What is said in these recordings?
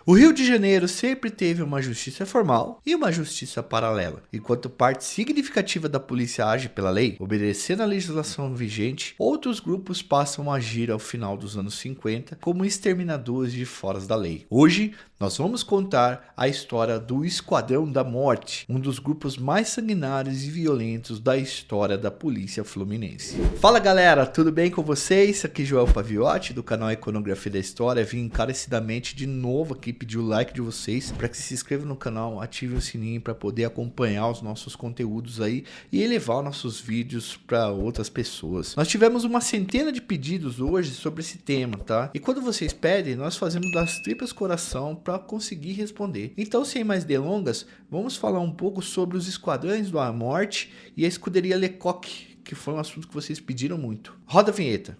O Rio de Janeiro sempre teve uma justiça formal e uma justiça paralela. Enquanto parte significativa da polícia age pela lei, obedecendo à legislação vigente, outros grupos passam a agir ao final dos anos 50 como exterminadores de fora da lei. Hoje, nós vamos contar a história do Esquadrão da Morte, um dos grupos mais sanguinários e violentos da história da polícia fluminense. Fala galera, tudo bem com vocês? Aqui é Joel Paviotti do canal Iconografia da História. Vim encarecidamente de novo aqui pedir o like de vocês para que se inscrevam no canal, ative o sininho para poder acompanhar os nossos conteúdos aí e elevar nossos vídeos para outras pessoas. Nós tivemos uma centena de pedidos hoje sobre esse tema, tá? E quando vocês pedem, nós fazemos das tripas coração para conseguir responder. Então, sem mais delongas, vamos falar um pouco sobre os Esquadrões da Morte e a Escuderia Lecoq, que foi um assunto que vocês pediram muito. Roda a vinheta.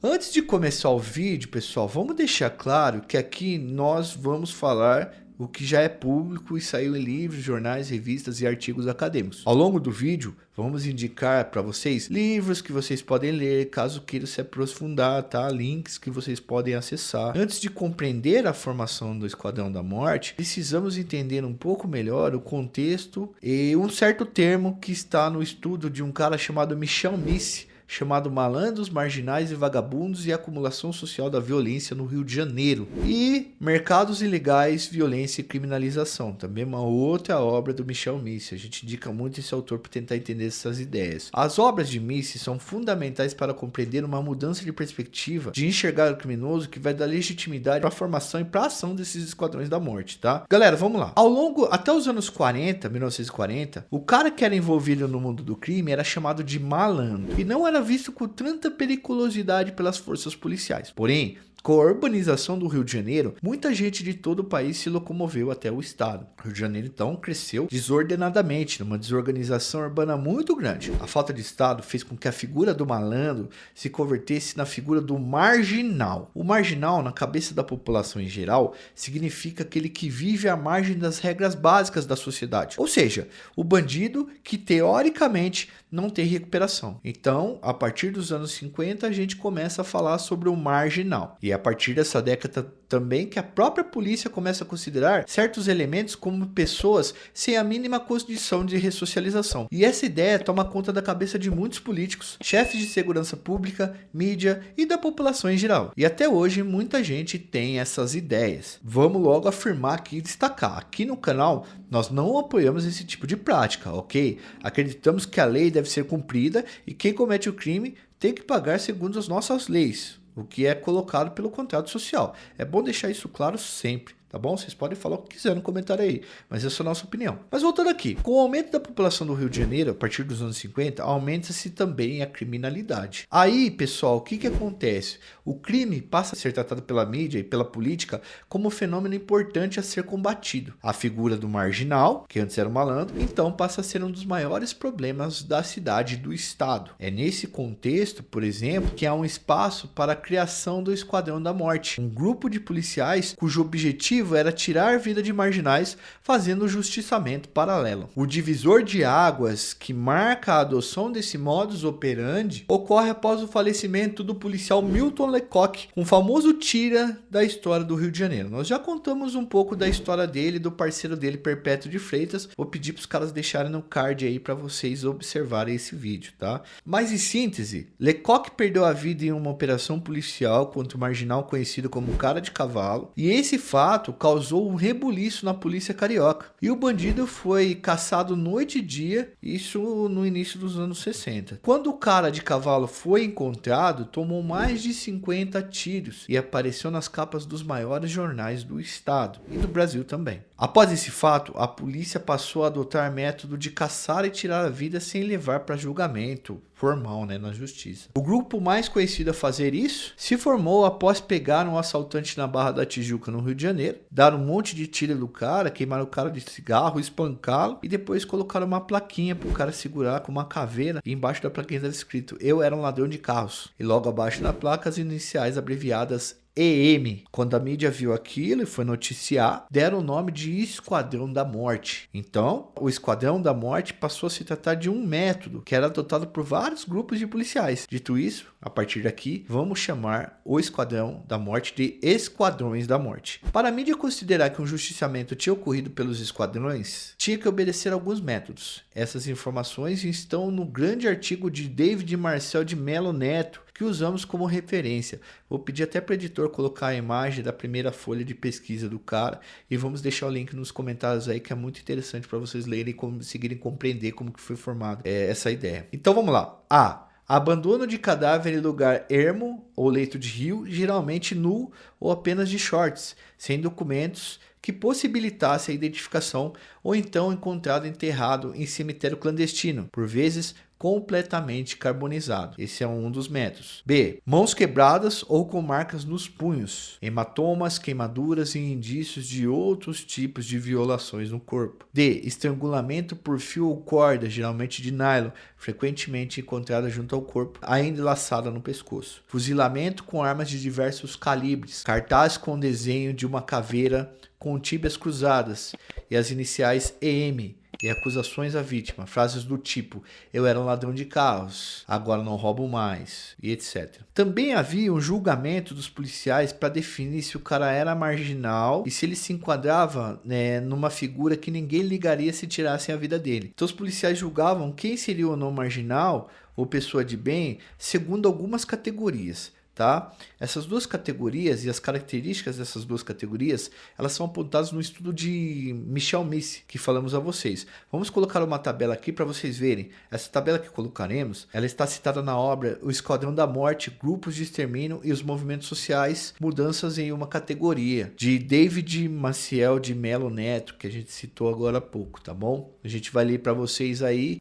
Antes de começar o vídeo, pessoal, vamos deixar claro que aqui nós vamos falar o que já é público e saiu em livros, jornais, revistas e artigos acadêmicos. Ao longo do vídeo, vamos indicar para vocês livros que vocês podem ler, caso queiram se aprofundar, tá? Links que vocês podem acessar. Antes de compreender a formação do Esquadrão da Morte, precisamos entender um pouco melhor o contexto e um certo termo que está no estudo de um cara chamado Michel Misse, chamado Malandros, Marginais e Vagabundos e Acumulação Social da Violência no Rio de Janeiro, e Mercados Ilegais, Violência e Criminalização, também uma outra obra do Michel Misse. A gente indica muito esse autor para tentar entender essas ideias. As obras de Misse são fundamentais para compreender uma mudança de perspectiva, de enxergar o criminoso, que vai dar legitimidade para a formação e para a ação desses Esquadrões da Morte, tá? Galera, vamos lá. Ao longo, até os anos 1940, o cara que era envolvido no mundo do crime era chamado de malandro, e não era visto com tanta periculosidade pelas forças policiais. Porém, com a urbanização do Rio de Janeiro, muita gente de todo o país se locomoveu até o estado. O Rio de Janeiro, então, cresceu desordenadamente, numa desorganização urbana muito grande. A falta de estado fez com que a figura do malandro se convertesse na figura do marginal. O marginal, na cabeça da população em geral, significa aquele que vive à margem das regras básicas da sociedade. Ou seja, o bandido que, teoricamente, não tem recuperação. Então, a partir dos anos 50, a gente começa a falar sobre o marginal. E a partir dessa década também que a própria polícia começa a considerar certos elementos como pessoas sem a mínima condição de ressocialização. E essa ideia toma conta da cabeça de muitos políticos, chefes de segurança pública, mídia e da população em geral. E até hoje muita gente tem essas ideias. Vamos logo afirmar aqui e destacar. Aqui no canal nós não apoiamos esse tipo de prática, ok? Acreditamos que a lei deve ser cumprida e quem comete o crime tem que pagar segundo as nossas leis, o que é colocado pelo contrato social. É bom deixar isso claro sempre, tá bom? Vocês podem falar o que quiser no comentário aí, mas essa é a nossa opinião. Mas voltando aqui, com o aumento da população do Rio de Janeiro, a partir dos anos 50, aumenta-se também a criminalidade. Aí, pessoal, o que acontece? O crime passa a ser tratado pela mídia e pela política como um fenômeno importante a ser combatido. A figura do marginal, que antes era um malandro, então passa a ser um dos maiores problemas da cidade e do estado. É nesse contexto, por exemplo, que há um espaço para a criação do Esquadrão da Morte, um grupo de policiais cujo objetivo era tirar a vida de marginais fazendo o justiçamento paralelo. O divisor de águas que marca a adoção desse modus operandi ocorre após o falecimento do policial Milton Lecoq, um famoso tira da história do Rio de Janeiro. Nós já contamos um pouco da história dele e do parceiro dele, Perpétuo de Freitas. Vou pedir para os caras deixarem no card aí para vocês observarem esse vídeo, tá? Mas em síntese, Lecoq perdeu a vida em uma operação policial contra o marginal conhecido como Cara de Cavalo, e esse fato causou um rebuliço na polícia carioca. E o bandido foi caçado noite e dia, isso no início dos anos 60. Quando o Cara de Cavalo foi encontrado, tomou mais de 50 tiros e apareceu nas capas dos maiores jornais do estado e do Brasil também. Após esse fato, a polícia passou a adotar método de caçar e tirar a vida sem levar para julgamento formal, na justiça. O grupo mais conhecido a fazer isso se formou após pegar um assaltante na Barra da Tijuca, no Rio de Janeiro, dar um monte de tiro no cara, queimar o cara de cigarro, espancá-lo e depois colocar uma plaquinha para o cara segurar com uma caveira, e embaixo da plaquinha estava escrito: "Eu era um ladrão de carros", e logo abaixo da placa as iniciais abreviadas EM. Quando a mídia viu aquilo e foi noticiar, deram o nome de Esquadrão da Morte. Então, o Esquadrão da Morte passou a se tratar de um método que era adotado por vários grupos de policiais. Dito isso, a partir daqui, vamos chamar o Esquadrão da Morte de Esquadrões da Morte. Para a mídia considerar que um justiciamento tinha ocorrido pelos esquadrões, tinha que obedecer alguns métodos. Essas informações estão no grande artigo de David Marcel de Mello Neto, que usamos como referência. Vou pedir até para o editor colocar a imagem da primeira folha de pesquisa do cara e vamos deixar o link nos comentários aí, que é muito interessante para vocês lerem e conseguirem compreender como que foi formada essa ideia. Então vamos lá. A. Abandono de cadáver em lugar ermo ou leito de rio, geralmente nu ou apenas de shorts, sem documentos que possibilitasse a identificação, ou então encontrado enterrado em cemitério clandestino, por vezes completamente carbonizado. Esse é um dos métodos. B. Mãos quebradas ou com marcas nos punhos, hematomas, queimaduras e indícios de outros tipos de violações no corpo. D. Estrangulamento por fio ou corda, geralmente de nylon, frequentemente encontrada junto ao corpo, ainda laçada no pescoço. Fuzilamento com armas de diversos calibres, cartaz com desenho de uma caveira com tíbias cruzadas e as iniciais EM, e acusações à vítima, frases do tipo: eu era um ladrão de carros, agora não roubo mais, e etc. Também havia um julgamento dos policiais para definir se o cara era marginal e se ele se enquadrava, numa figura que ninguém ligaria se tirassem a vida dele. Então os policiais julgavam quem seria ou não marginal ou pessoa de bem segundo algumas categorias. Tá? Essas duas categorias e as características dessas duas categorias, elas são apontadas no estudo de Michel Misse, que falamos a vocês. Vamos colocar uma tabela aqui para vocês verem. Essa tabela que colocaremos, ela está citada na obra O Esquadrão da Morte, Grupos de Extermínio e os Movimentos Sociais, Mudanças em uma Categoria, de David Maciel de Mello Neto, que a gente citou agora há pouco, tá bom? A gente vai ler para vocês aí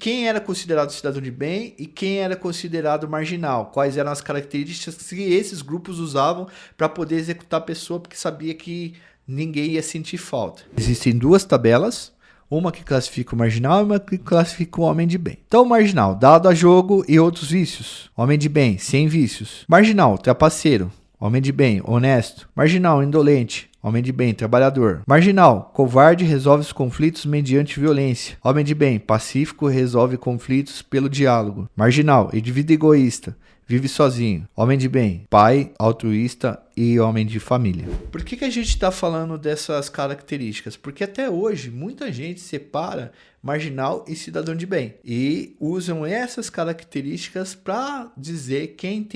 quem era considerado cidadão de bem e quem era considerado marginal, quais eram as características que esses grupos usavam para poder executar a pessoa, porque sabia que ninguém ia sentir falta. Existem duas tabelas, uma que classifica o marginal e uma que classifica o homem de bem. Então, o marginal, dado a jogo e outros vícios. Homem de bem, sem vícios. Marginal, trapaceiro. Homem de bem, honesto. Marginal, indolente. Homem de bem, trabalhador. Marginal, covarde, resolve os conflitos mediante violência. Homem de bem, pacífico, resolve conflitos pelo diálogo. Marginal, indivíduo egoísta. Vive sozinho. Homem de bem, pai, altruísta e homem de família. Por que a gente está falando dessas características? Porque até hoje muita gente separa marginal e cidadão de bem e usam essas características para dizer quem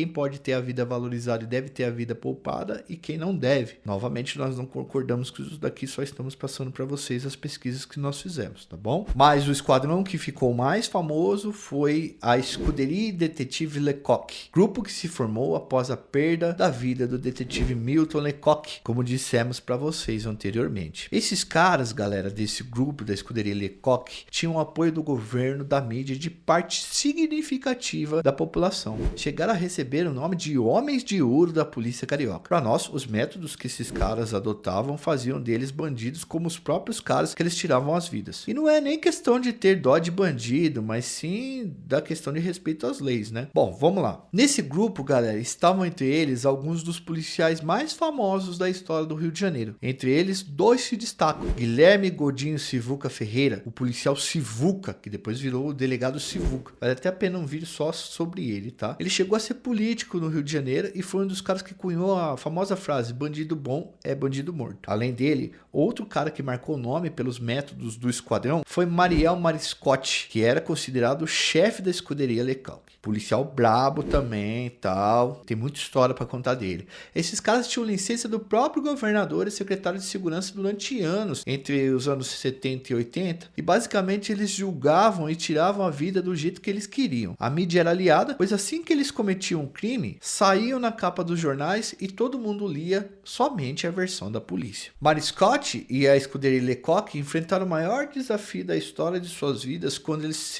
pode ter a vida valorizada e deve ter a vida poupada e quem não deve. Novamente, nós não concordamos com isso daqui, só estamos passando para vocês as pesquisas que nós fizemos, tá bom? Mas o esquadrão que ficou mais famoso foi a Escuderie Detetive Lecoq, grupo que se formou após a perda da vida do detetive Milton Lecoq, como dissemos para vocês anteriormente. Esses caras, galera, desse grupo da Escuderie Lecoq, tinham o apoio do governo, da mídia e de parte significativa da população. Chegaram a receber o nome de Homens de Ouro da Polícia Carioca. Para nós, os métodos que esses caras adotavam faziam deles bandidos como os próprios caras que eles tiravam as vidas. E não é nem questão de ter dó de bandido, mas sim da questão de respeito às leis, né? Bom, vamos lá. Nesse grupo, galera, estavam entre eles alguns dos policiais mais famosos da história do Rio de Janeiro. Entre eles, dois se destacam: Guilherme Godinho Sivuca Ferreira, o policial Sivuca, que depois virou o delegado Sivuca. Vale até a pena um vídeo só sobre ele, tá? Ele chegou a ser político no Rio de Janeiro e foi um dos caras que cunhou a famosa frase: bandido bom é bandido morto. Além dele, outro cara que marcou o nome pelos métodos do esquadrão foi Mariel Mariscotti, que era considerado o chefe da escuderia Lecoq. Policial brabo também, tal. Tem muita história para contar dele. Esses caras tinham licença do próprio governador e secretário de segurança durante anos, entre os anos 70 e 80, e basicamente eles julgavam e tiravam a vida do jeito que eles queriam. A mídia era aliada, pois assim que eles cometiam um crime, saíam na capa dos jornais e todo mundo lia somente a versão da polícia. Mariscotti e a escuderia Lecoq enfrentaram o maior desafio da história de suas vidas quando eles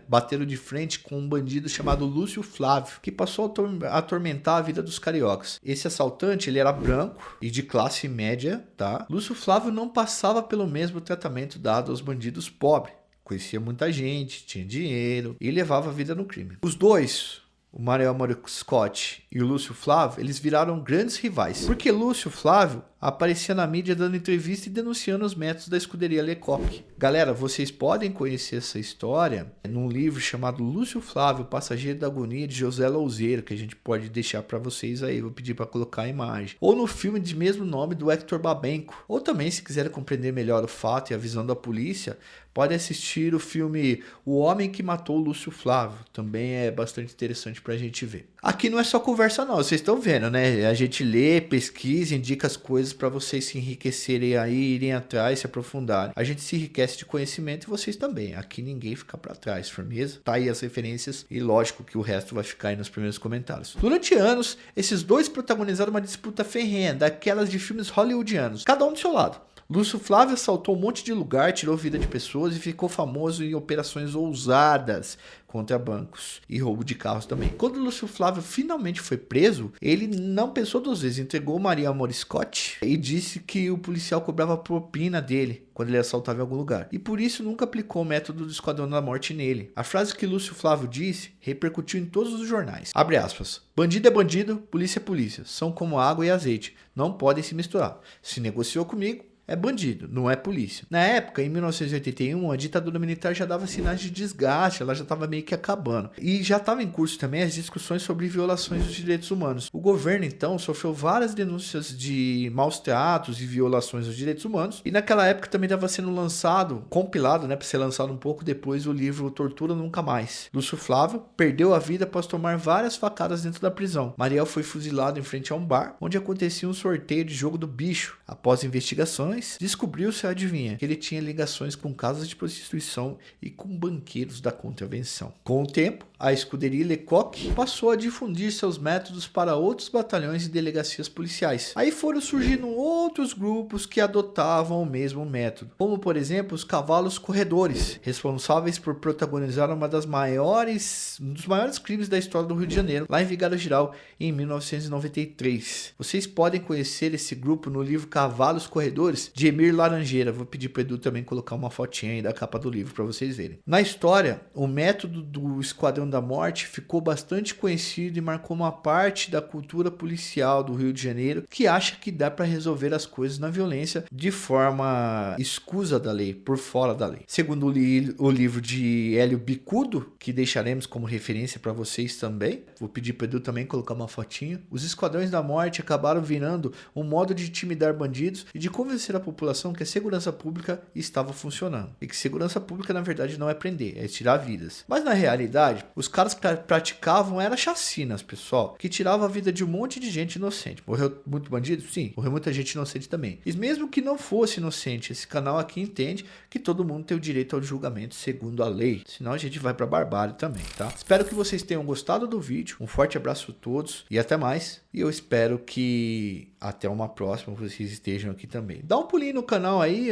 bateram de frente com um bandido chamado Lúcio Flávio, que passou a atormentar a vida dos cariocas. Esse assaltante, ele era branco e de classe média, tá? Lúcio Flávio não passava pelo mesmo tratamento dado aos bandidos pobres. Conhecia muita gente, tinha dinheiro e levava a vida no crime. Os dois o Mariel Scott e o Lúcio Flávio, eles viraram grandes rivais. Porque Lúcio Flávio aparecia na mídia dando entrevista e denunciando os métodos da escuderia Lecoq. Galera, vocês podem conhecer essa história num livro chamado Lúcio Flávio, Passageiro da Agonia, de José Louzeiro, que a gente pode deixar para vocês aí, vou pedir para colocar a imagem. Ou no filme de mesmo nome do Hector Babenco. Ou também, se quiserem compreender melhor o fato e a visão da polícia, pode assistir o filme O Homem que Matou Lúcio Flávio. Também é bastante interessante pra gente ver. Aqui não é só conversa não, vocês estão vendo, né? A gente lê, pesquisa, indica as coisas para vocês se enriquecerem aí, irem atrás, se aprofundarem. A gente se enriquece de conhecimento e vocês também. Aqui ninguém fica para trás, firmeza? Tá aí as referências e lógico que o resto vai ficar aí nos primeiros comentários. Durante anos, esses dois protagonizaram uma disputa ferrenha, daquelas de filmes hollywoodianos, cada um do seu lado. Lúcio Flávio assaltou um monte de lugar, tirou vida de pessoas e ficou famoso em operações ousadas contra bancos e roubo de carros também. Quando Lúcio Flávio finalmente foi preso, ele não pensou duas vezes, entregou Maria Scott e disse que o policial cobrava propina dele quando ele assaltava em algum lugar. E por isso nunca aplicou o método do Esquadrão da Morte nele. A frase que Lúcio Flávio disse repercutiu em todos os jornais. Abre aspas. Bandido é bandido, polícia é polícia. São como água e azeite. Não podem se misturar. Se negociou comigo, é bandido, não é polícia. Na época, em 1981, a ditadura militar já dava sinais de desgaste, ela já estava meio que acabando. E já estava em curso também as discussões sobre violações dos direitos humanos. O governo, então, sofreu várias denúncias de maus tratos e violações dos direitos humanos. E naquela época também estava sendo lançado, compilado, né, para ser lançado um pouco depois, o livro Tortura Nunca Mais. Lúcio Flávio perdeu a vida após tomar várias facadas dentro da prisão. Mariel foi fuzilado em frente a um bar, onde acontecia um sorteio de jogo do bicho. Após investigações, descobriu-se, adivinha, que ele tinha ligações com casas de prostituição e com banqueiros da contravenção. Com o tempo, a escuderia Lecoq passou a difundir seus métodos para outros batalhões e delegacias policiais. Aí foram surgindo outros grupos que adotavam o mesmo método, como por exemplo os Cavalos Corredores, responsáveis por protagonizar um dos maiores crimes da história do Rio de Janeiro, lá em Vigário Geral, em 1993. Vocês podem conhecer esse grupo no livro Cavalos Corredores, de Emir Laranjeira. Vou pedir para o Edu também colocar uma fotinha aí da capa do livro para vocês verem. Na história, o método do Esquadrão da Morte ficou bastante conhecido e marcou uma parte da cultura policial do Rio de Janeiro que acha que dá para resolver as coisas na violência de forma escusa da lei, por fora da lei. Segundo o livro de Hélio Bicudo, que deixaremos como referência para vocês também, vou pedir para o Edu também colocar uma fotinha, os Esquadrões da Morte acabaram virando um modo de intimidar bandidos e de convencer a população que a segurança pública estava funcionando. E que segurança pública, na verdade, não é prender, é tirar vidas. Mas, na realidade, os caras que praticavam eram chacinas, pessoal, que tirava a vida de um monte de gente inocente. Morreu muito bandido? Sim. Morreu muita gente inocente também. E mesmo que não fosse inocente, esse canal aqui entende que todo mundo tem o direito ao julgamento segundo a lei. Senão a gente vai pra barbárie também, tá? Espero que vocês tenham gostado do vídeo. Um forte abraço a todos e até mais. E eu espero que até uma próxima vocês estejam aqui também. Dá um pulinho no canal aí,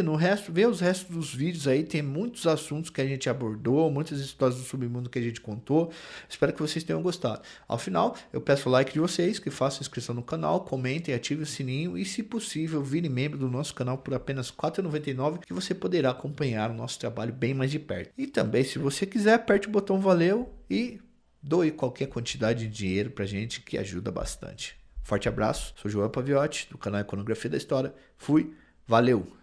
vê os restos dos vídeos aí, tem muitos assuntos que a gente abordou, muitas histórias do submundo que a gente contou. Espero que vocês tenham gostado. Ao final, eu peço o like de vocês, que façam inscrição no canal, comentem, ativem o sininho e, se possível, vire membro do nosso canal por apenas R$ 4,99, que você poderá acompanhar o nosso trabalho bem mais de perto. E também, se você quiser, aperte o botão valeu e doe qualquer quantidade de dinheiro pra gente, que ajuda bastante. Forte abraço, sou João Paviotti, do canal Iconografia da História. Fui, valeu!